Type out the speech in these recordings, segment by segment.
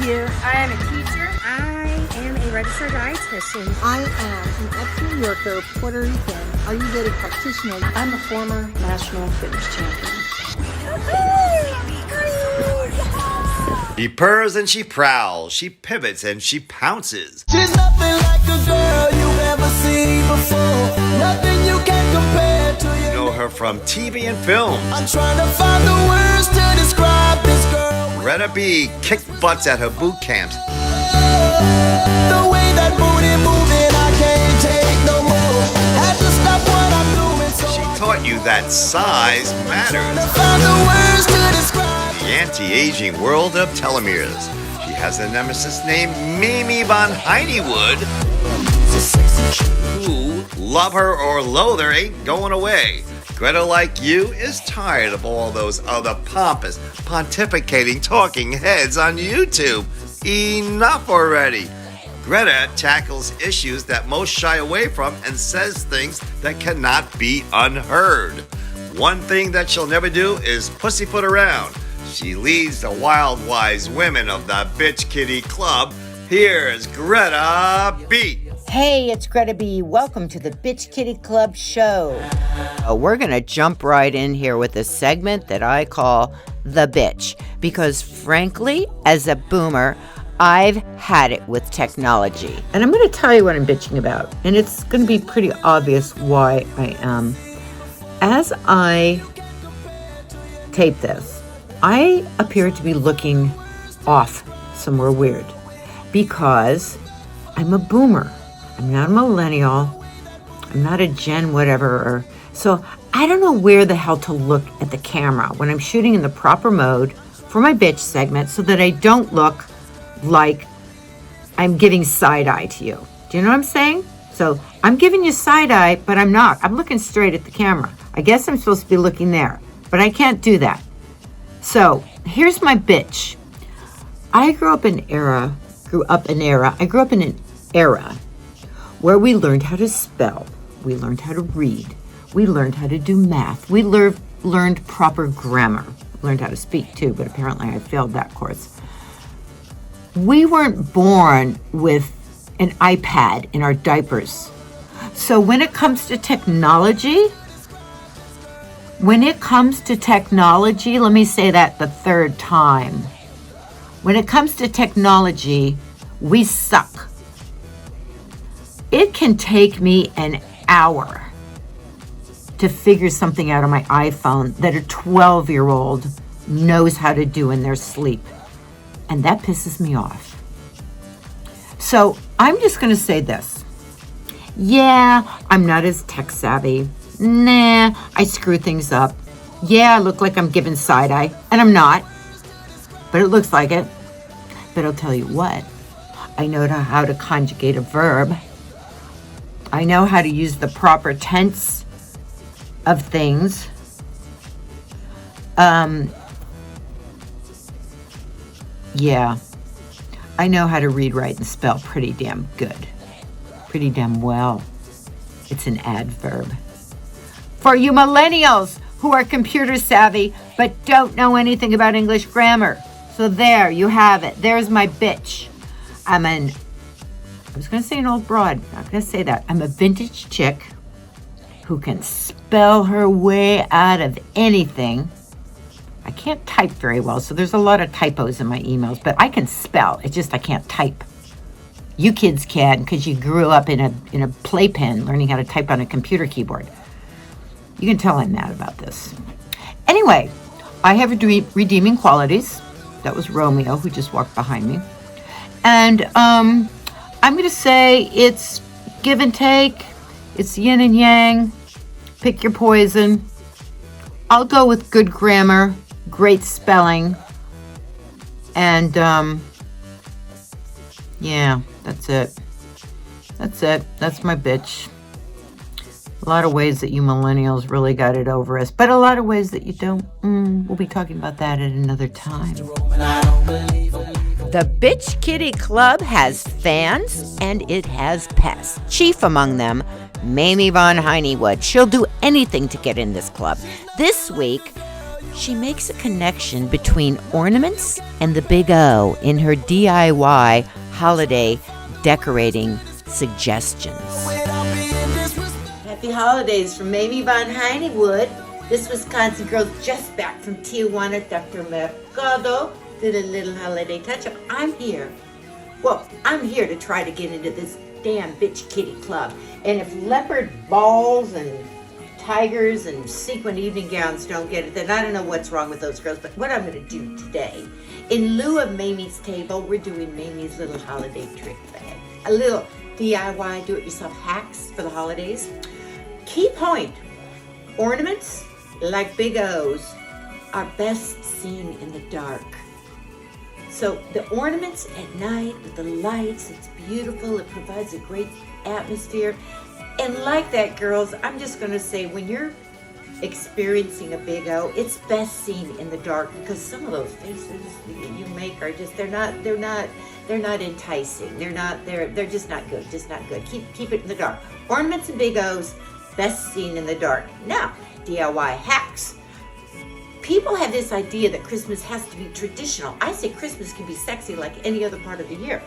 you? I am a teacher. I am a registered dietitian. I am an ex-New Yorker, Puerto Rican, Ayurvedic practitioner. I'm a former national fitness champion. She purrs and she prowls, she pivots and she pounces. She's nothing like a girl you've ever seen before. Nothing you can compare to you. You know her from TV and film. I'm trying to find the words to describe this girl. Greta B kicked butts at her boot camps. The way that booty moving, I can't take no more. Had to stop what I'm doing, so She taught you that size matters. find the words to describe. The anti-aging world of telomeres. She has a nemesis named Mimi von Heinewood, who, love her or loathe her, ain't going away. Greta, like you, is tired of all those other pompous, pontificating talking heads on YouTube. Enough already. Greta tackles issues that most shy away from and says things that cannot be unheard. One thing that she'll never do is pussyfoot around. She leads the wild wise women of the Bitch Kitty Club. Here's Greta B. Hey, it's Greta B. Welcome to the Bitch Kitty Club show. We're going to jump right in here with a segment that I call The Bitch. Because frankly, as a boomer, I've had it with technology. And I'm going to tell you what I'm bitching about. And it's going to be pretty obvious why I am. As I tape this, I appear to be looking off somewhere weird because I'm a boomer. I'm not a millennial. I'm not a Gen whatever. So I don't know where the hell to look at the camera when I'm shooting in the proper mode for my bitch segment so that I don't look like I'm giving side-eye to you. Do you know what I'm saying? So I'm giving you side-eye, but I'm not. I'm looking straight at the camera. I guess I'm supposed to be looking there, but I can't do that. So here's my bitch. I grew up in an era where we learned how to spell. We learned how to read. We learned how to do math. We learned proper grammar. Learned how to speak too, but apparently I failed that course. We weren't born with an iPad in our diapers. So when it comes to technology, let me say that the third time. When it comes to technology, we suck. It can take me an hour to figure something out on my iPhone that a 12-year-old knows how to do in their sleep. And that pisses me off. So I'm just going to say this. Yeah, I'm not as tech savvy. Nah, I screw things up. Yeah, I look like I'm giving side-eye, and I'm not. But it looks like it. But I'll tell you what. I know how to conjugate a verb. I know how to use the proper tense of things. Yeah. I know how to read, write, and spell pretty damn good. Pretty damn well. It's an adverb. For you millennials who are computer savvy but don't know anything about English grammar. So there, you have it. There's my bitch. I was going to say an old broad. Not going to say that. I'm a vintage chick who can spell her way out of anything. I can't type very well, so there's a lot of typos in my emails, but I can spell. It's just I can't type. You kids can because you grew up in a playpen learning how to type on a computer keyboard. You can tell I'm mad about this. Anyway, I have redeeming qualities. That was Romeo, who just walked behind me. And I'm going to say it's give and take. It's yin and yang. Pick your poison. I'll go with good grammar, great spelling. And, yeah, that's it. That's my bitch. A lot of ways that you millennials really got it over us, but a lot of ways that you don't. We'll be talking about that at another time. The Bitch Kitty Club has fans and it has pests. Chief among them, Mamie von Heinewood. She'll do anything to get in this club. This week, She makes a connection between ornaments and the Big O in her DIY holiday decorating suggestions. Happy holidays from Mamie Von Heinewood. This Wisconsin girl just back from Tijuana, Dr. Mercado, did a little holiday touch-up. I'm here to try to get into this damn bitch kitty club. And if leopard balls and tigers and sequin evening gowns don't get it, then I don't know what's wrong with those girls. But what I'm going to do today, in lieu of Mamie's table, we're doing Mamie's little holiday trick bag. A little DIY do-it-yourself hacks for the holidays. Key point, ornaments like Big O's are best seen in the dark. So the ornaments at night with the lights, it's beautiful. It provides a great atmosphere. And like that, girls, I'm just going to say, when you're experiencing a Big O, it's best seen in the dark, because some of those faces that you make are just, they're not enticing. They're just not good, Keep it in the dark. Ornaments and Big O's, best seen in the dark. Now, DIY hacks. People have this idea that Christmas has to be traditional. I say Christmas can be sexy like any other part of the year.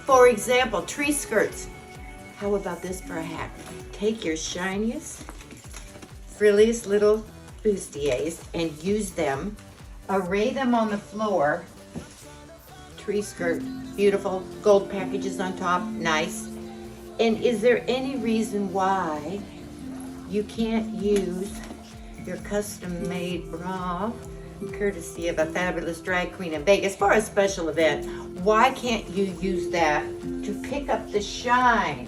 For example, tree skirts. How about this for a hack? Take your shiniest, frilliest little bustiers and use them. Array them on the floor. Tree skirt, beautiful. Gold packages on top, nice. And is there any reason why you can't use your custom-made bra, courtesy of a fabulous drag queen in Vegas, for a special event? Why can't you use that to pick up the shine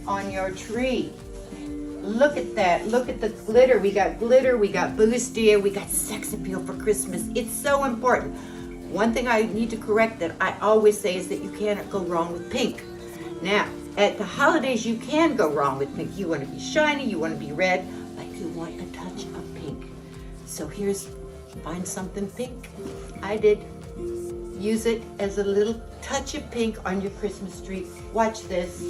on your tree? Look at that. Look at the glitter. We got bustier, we got sex appeal for Christmas. It's so important. One thing I need to correct that I always say is that you cannot go wrong with pink. Now, at the holidays, you can go wrong with pink. You want to be shiny, you want to be red, but you want a touch of pink. So find something pink. I did. Use it as a little touch of pink on your Christmas tree. Watch this.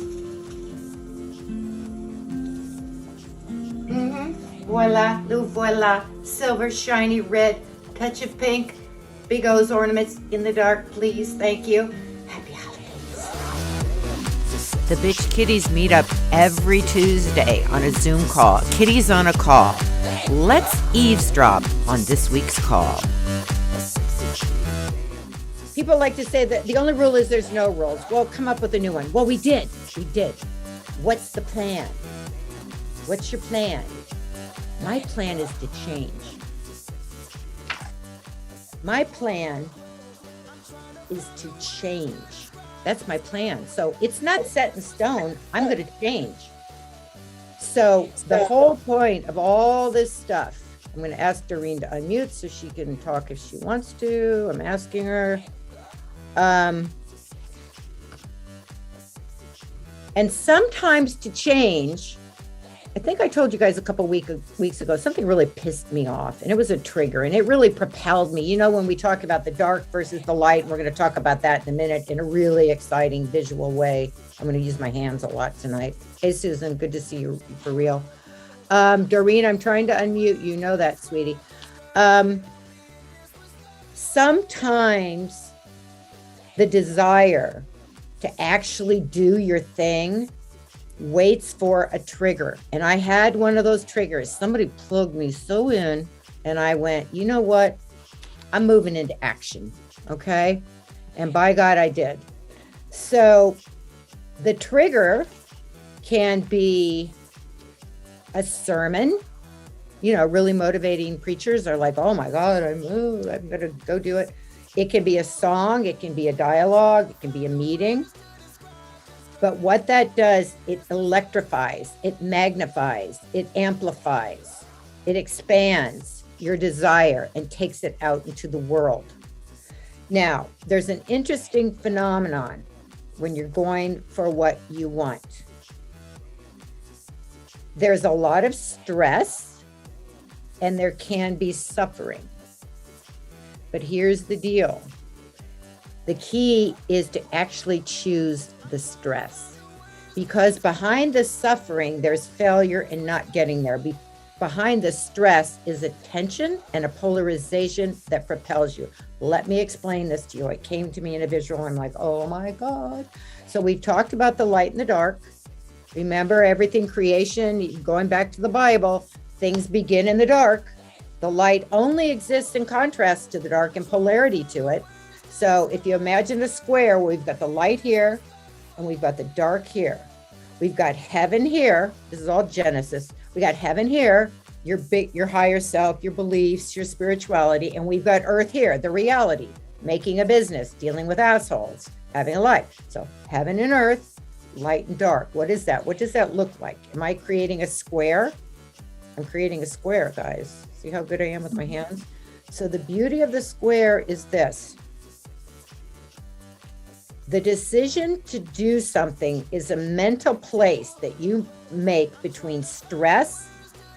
Voila, silver, shiny, red, touch of pink. Big O's ornaments in the dark, please, thank you. Happy holidays. The Bitch Kitties meet up every Tuesday on a Zoom call. Kitties on a call. Let's eavesdrop on this week's call. People like to say that the only rule is there's no rules. Well, come up with a new one. Well, we did. What's the plan? What's your plan? My plan is to change. My plan is to change. That's my plan. So it's not set in stone. I'm going to change. So the whole point of all this stuff, I'm going to ask Doreen to unmute so she can talk if she wants to. I'm asking her. And sometimes to change, I think I told you guys a couple weeks ago, something really pissed me off, and it was a trigger, and it really propelled me. You know, when we talk about the dark versus the light, and we're going to talk about that in a minute in a really exciting visual way. I'm going to use my hands a lot tonight. Hey, Susan, good to see you for real. Doreen, I'm trying to unmute. You know that, sweetie. Sometimes the desire to actually do your thing waits for a trigger. And I had one of those triggers. Somebody plugged me so in, and I went, you know what? I'm moving into action. Okay. And by God, I did. So the trigger can be a sermon. You know, really motivating preachers are like, oh my God, I'm going to go do it. It can be a song. It can be a dialogue. It can be a meeting. But what that does, it electrifies, it magnifies, it amplifies, it expands your desire and takes it out into the world. Now, there's an interesting phenomenon when you're going for what you want. There's a lot of stress and there can be suffering. But here's the deal. The key is to actually choose the stress, because behind the suffering, there's failure in not getting there. behind the stress is a tension and a polarization that propels you. Let me explain this to you. It came to me in a visual. I'm like, oh my God. So we talked about the light and the dark. Remember, everything creation, going back to the Bible, things begin in the dark. The light only exists in contrast to the dark and polarity to it. So if you imagine a square, we've got the light here and we've got the dark here. We've got heaven here. This is all Genesis. We got heaven here, your higher self, your beliefs, your spirituality, and we've got earth here, the reality, making a business, dealing with assholes, having a life. So heaven and earth, light and dark. What is that? What does that look like? Am I creating a square? I'm creating a square, guys. See how good I am with my hands? So the beauty of the square is this. The decision to do something is a mental place that you make between stress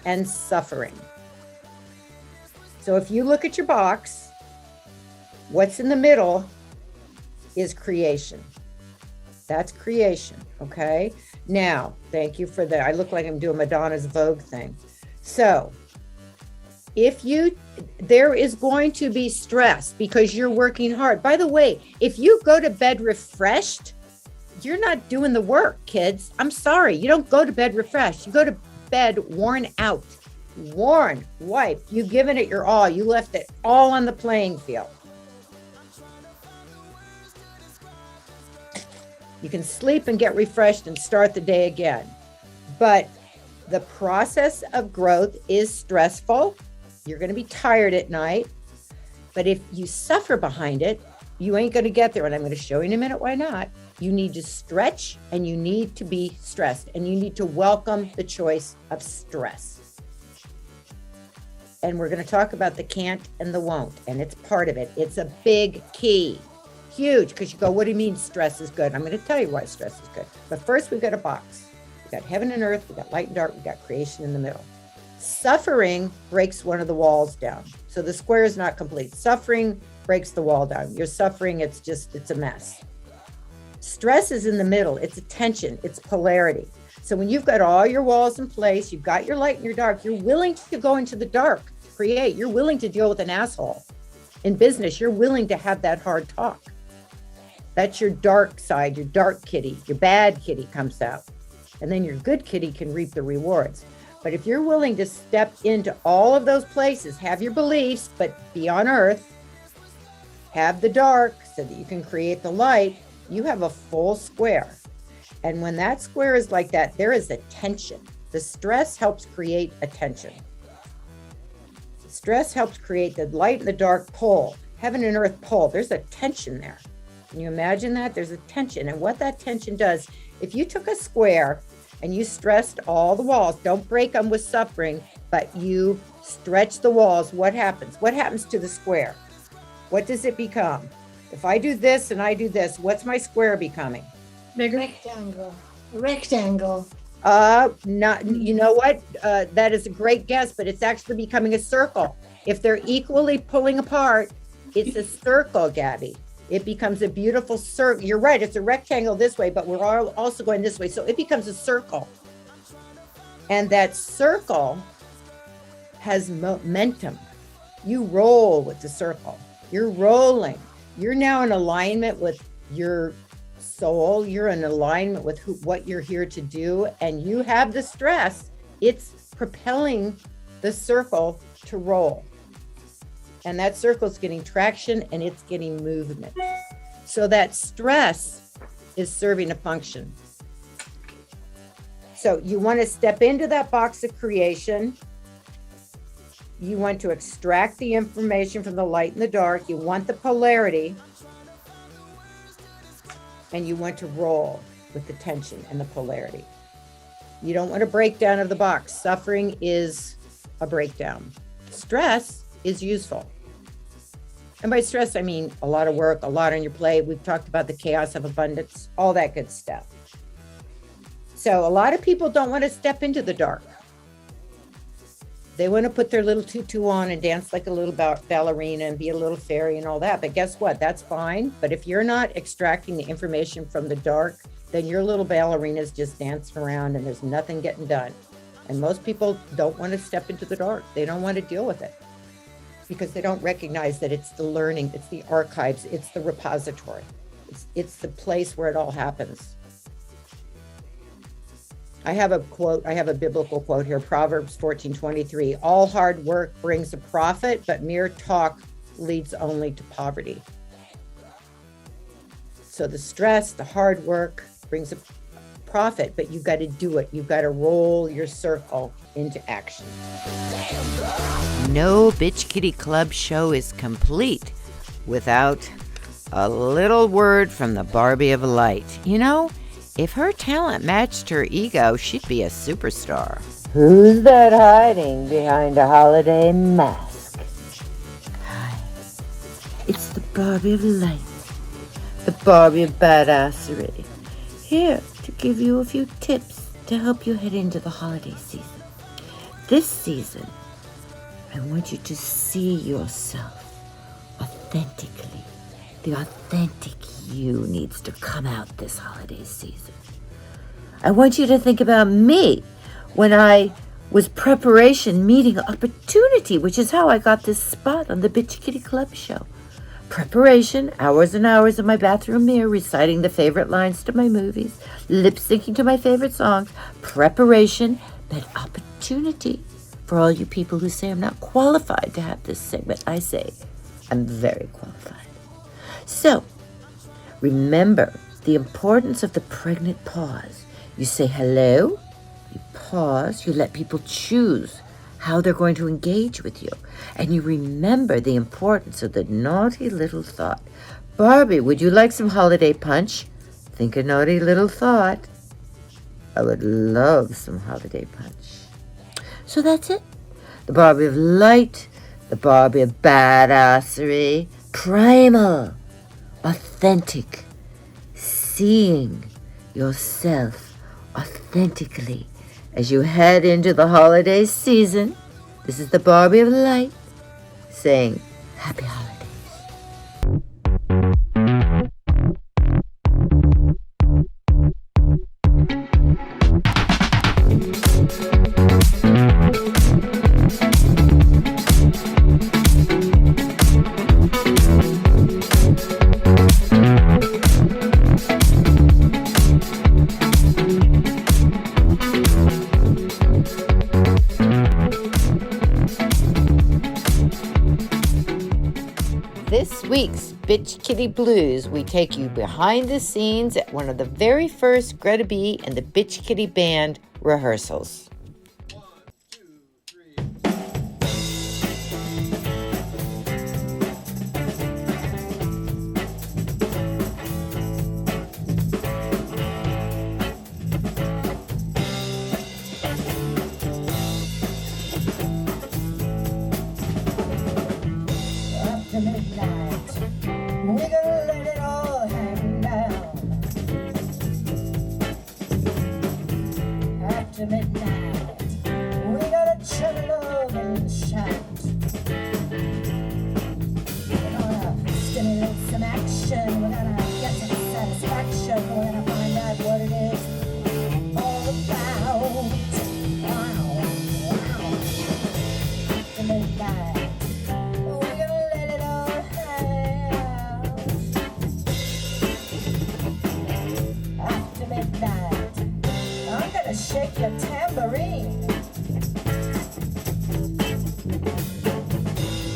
and suffering. So if you look at your box, what's in the middle is creation. That's creation, okay? Now, thank you for that. I look like I'm doing Madonna's Vogue thing. So there is going to be stress because you're working hard. By the way, if you go to bed refreshed, you're not doing the work, kids. I'm sorry. You don't go to bed refreshed. You go to bed worn out, worn, wiped. You've given it your all. You left it all on the playing field. You can sleep and get refreshed and start the day again. But the process of growth is stressful. You're going to be tired at night, but if you suffer behind it, you ain't going to get there. And I'm going to show you in a minute why not. You need to stretch and you need to be stressed and you need to welcome the choice of stress. And we're going to talk about the can't and the won't, and it's part of it. It's a big key, huge, because you go, what do you mean stress is good? I'm going to tell you why stress is good. But first we've got a box. We've got heaven and earth, we've got light and dark, we've got creation in the middle. Suffering breaks one of the walls down. So the square is not complete. Suffering breaks the wall down. You're suffering, it's a mess. Stress is in the middle. It's a tension, it's polarity. So when you've got all your walls in place, you've got your light and your dark, you're willing to go into the dark, to create. You're willing to deal with an asshole. In business, you're willing to have that hard talk. That's your dark side, your dark kitty, your bad kitty comes out. And then your good kitty can reap the rewards. But if you're willing to step into all of those places, have your beliefs, but be on earth, have the dark so that you can create the light, you have a full square. And when that square is like that, there is a tension. The stress helps create a tension. Stress helps create the light and the dark pole, heaven and earth pole. There's a tension there. Can you imagine that? There's a tension. And what that tension does, if you took a square and you stressed all the walls, don't break them with suffering, but you stretch the walls, what happens? What happens to the square? What does it become? If I do this and I do this, what's my square becoming? Bigger. Rectangle. Not, you know what? That is a great guess, but it's actually becoming a circle. If they're equally pulling apart, it's a circle, Gabby. It becomes a beautiful circle. You're right, it's a rectangle this way, but we're all also going this way. So it becomes a circle. And that circle has momentum. You roll with the circle. You're rolling. You're now in alignment with your soul. You're in alignment with what you're here to do. And you have the stress. It's propelling the circle to roll. And that circle is getting traction and it's getting movement. So that stress is serving a function. So you want to step into that box of creation. You want to extract the information from the light and the dark. You want the polarity. And you want to roll with the tension and the polarity. You don't want a breakdown of the box. Suffering is a breakdown. Stress is useful. And by stress, I mean a lot of work, a lot on your plate. We've talked about the chaos of abundance, all that good stuff. So a lot of people don't want to step into the dark. They want to put their little tutu on and dance like a little ballerina and be a little fairy and all that. But guess what? That's fine. But if you're not extracting the information from the dark, then your little ballerina's just dancing around and there's nothing getting done. And most people don't want to step into the dark. They don't want to deal with it because they don't recognize that it's the learning, it's the archives, it's the repository. It's the place where it all happens. I have a quote, I have a biblical quote here, Proverbs 14:23. All hard work brings a profit, but mere talk leads only to poverty. So the stress, the hard work brings a profit, but you've got to do it. You've got to roll your circle into action. No Bitch Kitty Club show is complete without a little word from the Barbie of Light. You know, if her talent matched her ego, she'd be a superstar. Who's that hiding behind a holiday mask? Hi, it's the Barbie of Light, the Barbie of Badassery, here to give you a few tips to help you head into the holiday season. This season, I want you to see yourself authentically. The authentic you needs to come out this holiday season. I want you to think about me when I was preparation meeting opportunity, which is how I got this spot on the Bitch Kitty Club show. Preparation, hours and hours in my bathroom mirror, reciting the favorite lines to my movies, lip syncing to my favorite songs. Preparation, but opportunity for all you people who say I'm not qualified to have this segment. I say I'm very qualified. So, remember the importance of the pregnant pause. You say hello, you pause, you let people choose how they're going to engage with you. And you remember the importance of the naughty little thought. Barbie, would you like some holiday punch? Think a naughty little thought. I would love some holiday punch. So that's it. The Barbie of Light, the Barbie of Badassery, primal, authentic, seeing yourself authentically as you head into the holiday season. This is the Barbie of Light saying happy holidays. This week's Bitch Kitty Blues, we take you behind the scenes at one of the very first Greta B and the Bitch Kitty Band rehearsals. After midnight, we're gonna let it all hang down. After midnight, we gotta chug along and shout. We're gonna stimulate some action. We're gonna get some satisfaction. We're gonna find out what it is all about. Wow, wow. After midnight. I'm gonna shake your tambourine.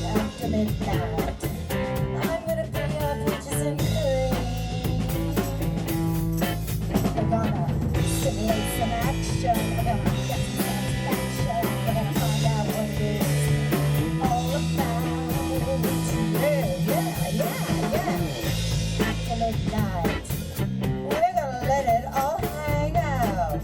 After midnight, I'm gonna bring your peaches and cream. We're gonna simulate some action. We're gonna get some satisfaction. We're gonna find out what it is all about. Yeah. After midnight, we're gonna let it all hang out.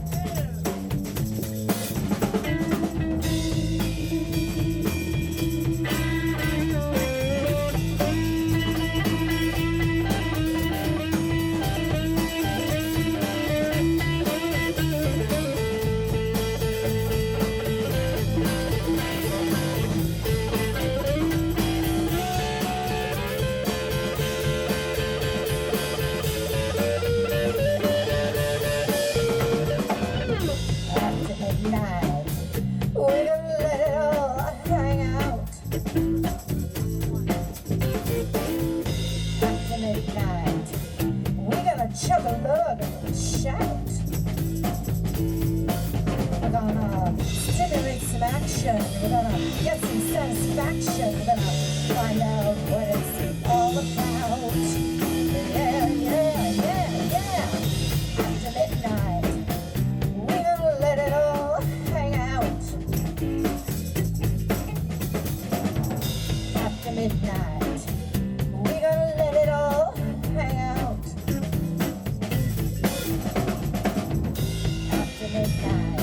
satisfaction. We're gonna find out what it's all about. Yeah, yeah, yeah, yeah. After midnight, we're gonna let it all hang out. After midnight, we're gonna let it all hang out. After midnight,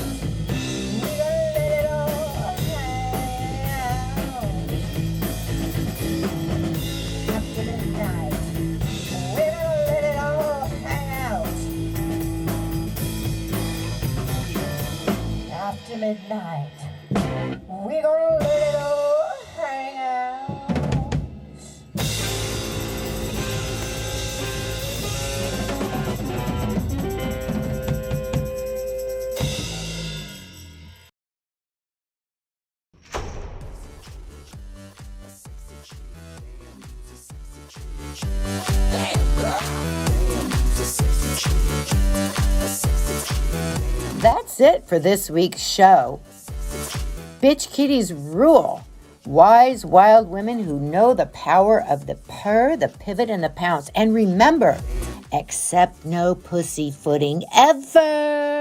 we're gonna let it all hang out. After midnight, we're gonna let it all hang out. After midnight, we're gonna let it all hang out. That's it for this week's show. Bitch kitties rule. Wise, wild women who know the power of the purr, the pivot, and the pounce. And remember, accept no pussyfooting ever.